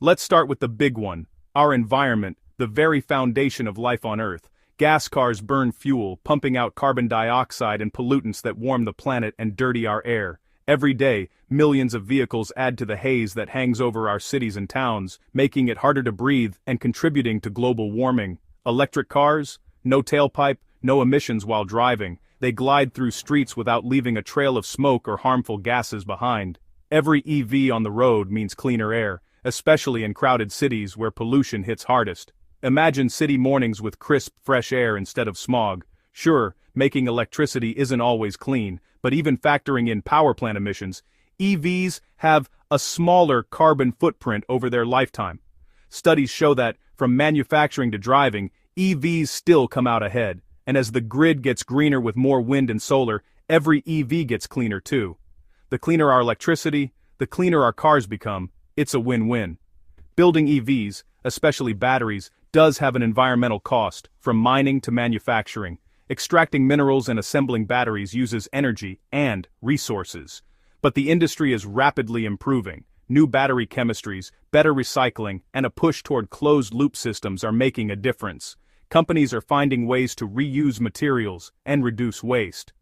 Let's start with the big one, our environment, the very foundation of life on Earth. Gas cars burn fuel, pumping out carbon dioxide and pollutants that warm the planet and dirty our air. Every day, millions of vehicles add to the haze that hangs over our cities and towns, making it harder to breathe and contributing to global warming. Electric cars? No tailpipe, no emissions while driving. They glide through streets without leaving a trail of smoke or harmful gases behind. Every EV on the road means cleaner air, especially in crowded cities where pollution hits hardest. Imagine city mornings with crisp, fresh air instead of smog. Sure, making electricity isn't always clean, but even factoring in power plant emissions, EVs have a smaller carbon footprint over their lifetime. Studies show that, from manufacturing to driving, EVs still come out ahead, and as the grid gets greener with more wind and solar, every EV gets cleaner too. The cleaner our electricity, the cleaner our cars become. It's a win-win. Building EVs, especially batteries, does have an environmental cost, from mining to manufacturing. Extracting minerals and assembling batteries uses energy and resources. But the industry is rapidly improving. New battery chemistries, better recycling, and a push toward closed-loop systems are making a difference. Companies are finding ways to reuse materials and reduce waste.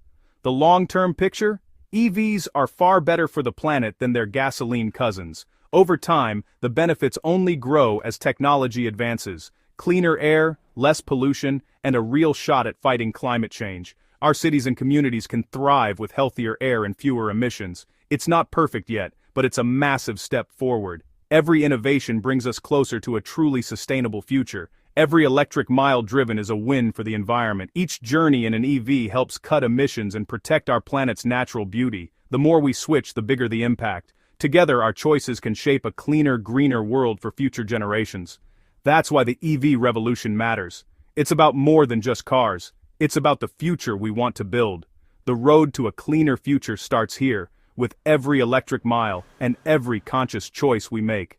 The long-term picture? EVs are far better for the planet than their gasoline cousins. Over time, the benefits only grow as technology advances. Cleaner air, less pollution, and a real shot at fighting climate change. Our cities and communities can thrive with healthier air and fewer emissions. It's not perfect yet, but it's a massive step forward. Every innovation brings us closer to a truly sustainable future. Every electric mile driven is a win for the environment. Each journey in an EV helps cut emissions and protect our planet's natural beauty. The more we switch, the bigger the impact. Together, our choices can shape a cleaner, greener world for future generations. That's why the EV revolution matters. It's about more than just cars. It's about the future we want to build. The road to a cleaner future starts here, with every electric mile and every conscious choice we make.